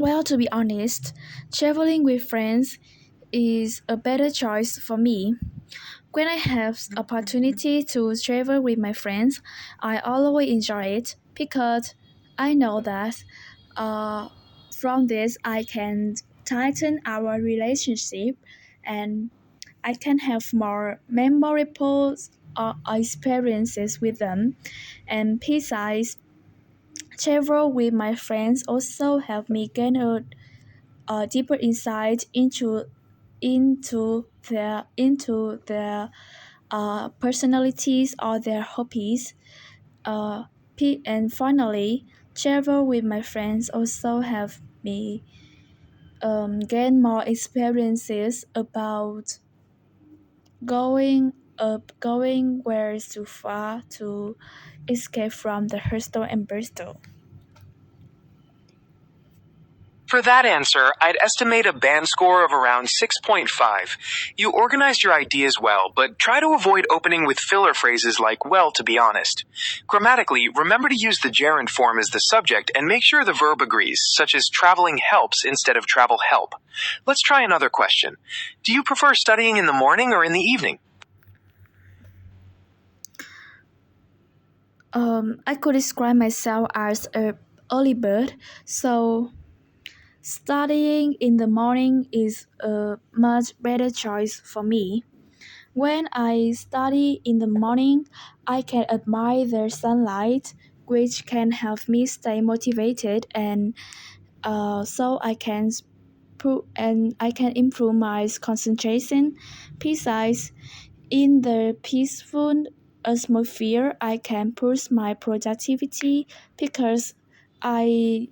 Well, to be honest, traveling with friends is a better choice for me. When I have opportunity to travel with my friends, I always enjoy it because I know that uh, from this I can tighten our relationship and I can have more memorable experiences with them. And besides, travel with my friends also help me gain a deeper insight into their personalities or their hobbies. Uh, and finally, travel with my friends also have me gain more experiences about going where too far to escape from the hustle and bustle. For that answer, I'd estimate a band score of around 6.5. You organized your ideas well, but try to avoid opening with filler phrases like, well, to be honest. Grammatically, remember to use the gerund form as the subject and make sure the verb agrees, such as traveling helps instead of travel help. Let's try another question. Do you prefer studying in the morning or in the evening? I could describe myself as a early bird, so studying in the morning is a much better choice for me. When I study in the morning, I can admire the sunlight, which can help me stay motivated and so I can improve my concentration. Besides, in the peaceful atmosphere, I can push my productivity because I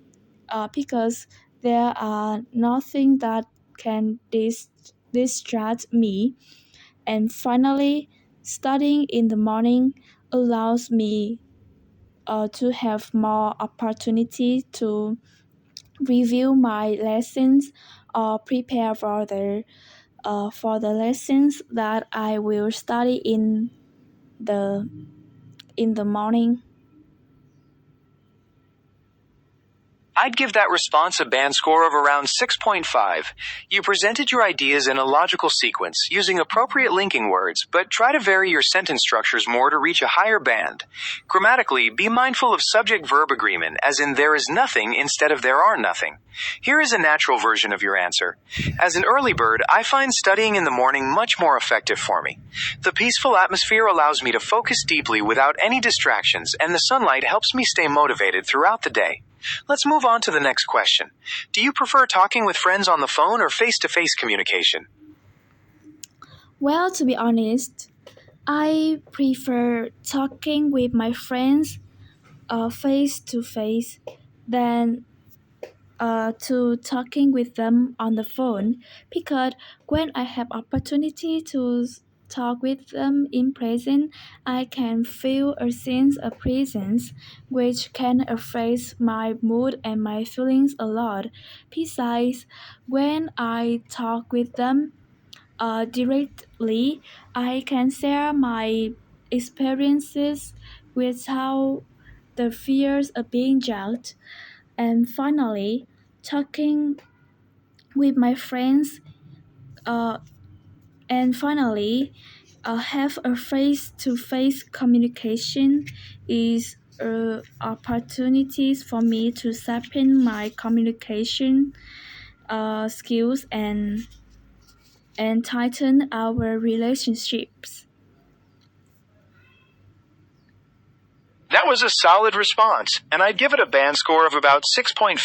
because there are nothing that can distract me. And finally, studying in the morning allows me to have more opportunity to review my lessons or prepare for the lessons that I will study the in the morning. I'd give that response a band score of around 6.5. You presented your ideas in a logical sequence, using appropriate linking words, but try to vary your sentence structures more to reach a higher band. Grammatically, be mindful of subject-verb agreement, as in there is nothing instead of there are nothing. Here is a natural version of your answer. As an early bird, I find studying in the morning much more effective for me. The peaceful atmosphere allows me to focus deeply without any distractions, and the sunlight helps me stay motivated throughout the day. Let's move on to the next question. Do you prefer talking with friends on the phone or face-to-face communication? Well, to be honest, I prefer talking with my friends face to face than to talking with them on the phone because when I have opportunity to talk with them in person, I can feel a sense of presence which can affect my mood and my feelings a lot. Besides, when I talk with them directly, I can share my experiences without the fears of being judged. And finally, talking with my friends, uh, and finally, have a face-to-face communication is opportunities for me to sharpen my communication skills and tighten our relationships. That was a solid response, and I'd give it a band score of about 6.5.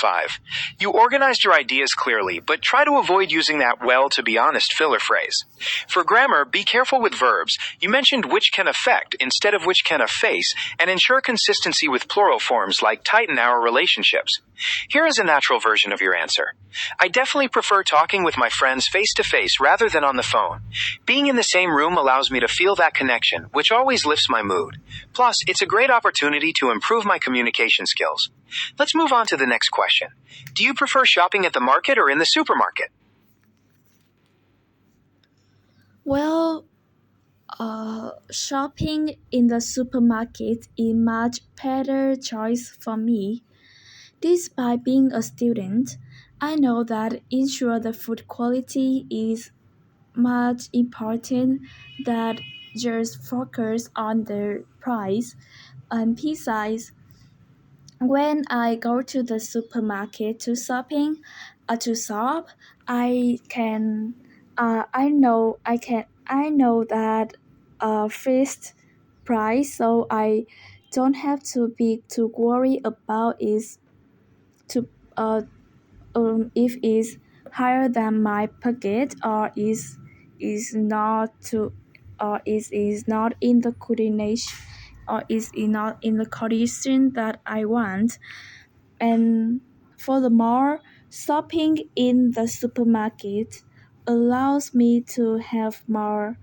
You organized your ideas clearly, but try to avoid using that well, to be honest filler phrase. For grammar, be careful with verbs. You mentioned which can affect instead of which can efface, and ensure consistency with plural forms like tighten our relationships. Here is a natural version of your answer. I definitely prefer talking with my friends face to face rather than on the phone. Being in the same room allows me to feel that connection, which always lifts my mood. Plus, it's a great opportunity to improve my communication skills. Let's move on to the next question. Do you prefer shopping at the market or in the supermarket? Well, shopping in the supermarket is much better choice for me. Despite being a student, I know that ensure the food quality is much important than just focus on the price and besides when I go to the supermarket to shop, I know that fixed price, so I don't have to be too worried about is to if it's higher than my budget or is not to or is not in the coordination or is not in the condition that I want. And furthermore, shopping in the supermarket allows me to have more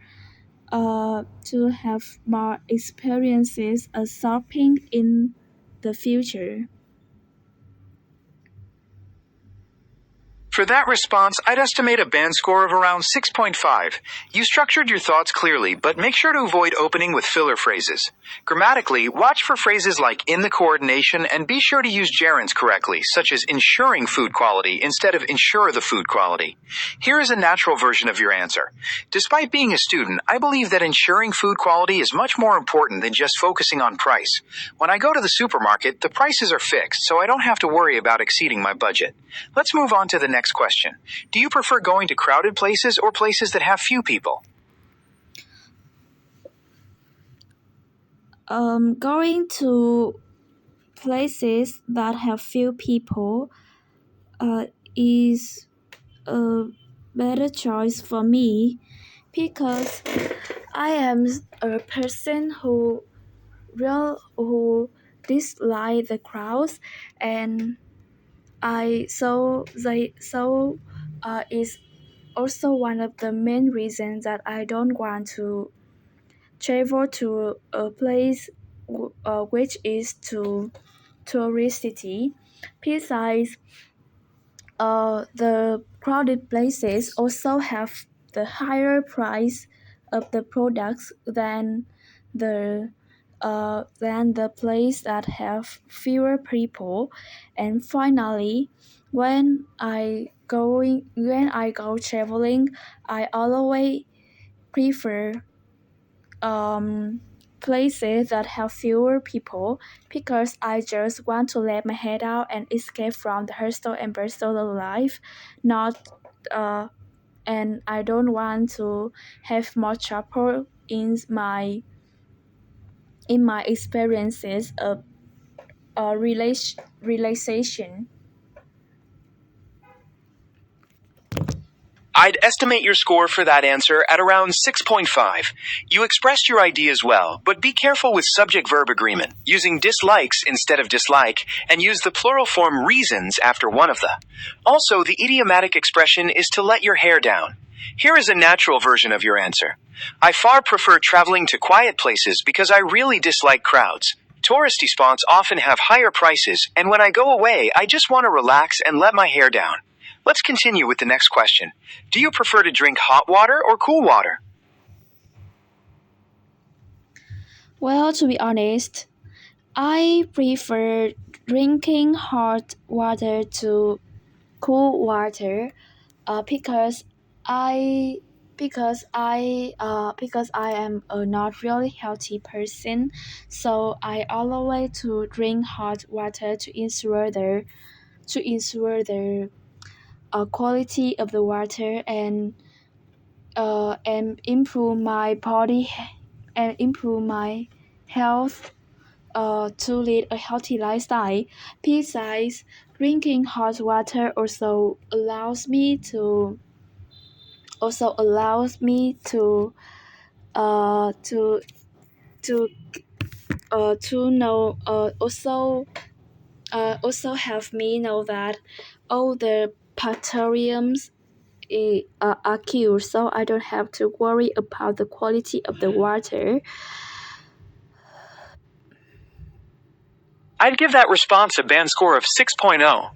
experiences of shopping in the future. For that response, I'd estimate a band score of around 6.5. You structured your thoughts clearly, but make sure to avoid opening with filler phrases. Grammatically, watch for phrases like in the coordination and be sure to use gerunds correctly, such as ensuring food quality instead of ensure the food quality. Here is a natural version of your answer. Despite being a student, I believe that ensuring food quality is much more important than just focusing on price. When I go to the supermarket, the prices are fixed, so I don't have to worry about exceeding my budget. Let's move on to the next question. Do you prefer going to crowded places or places that have few people? Going to places that have few people uh, is a better choice for me because I am a person who dislike the crowds and I is also one of the main reasons that I don't want to travel to a place which is too touristy. Besides, the crowded places also have the higher price of the products than the place that have fewer people. And finally, when I go traveling, I always prefer places that have fewer people because I just want to let my head out and escape from the hustle and bustle of life, not and I don't want to have more trouble in my experiences of realization. I'd estimate your score for that answer at around 6.5. You expressed your ideas well, but be careful with subject-verb agreement, using dislikes instead of dislike, and use the plural form reasons after one of the. Also, the idiomatic expression is to let your hair down. Here is a natural version of your answer. I far prefer traveling to quiet places because I really dislike crowds. Touristy spots often have higher prices, and when I go away, I just want to relax and let my hair down. Let's continue with the next question. Do you prefer to drink hot water or cool water? Well, to be honest, I prefer drinking hot water to cool water because I because I am a not really healthy person, so I always to drink hot water to ensure the quality of the water and improve my body and improve my health to lead a healthy lifestyle. Besides, drinking hot water also allows me uh to to to know also have me know that all the bacteriums are cured, so I don't have to worry about the quality of the water. I'd give that response a band score of 6.0.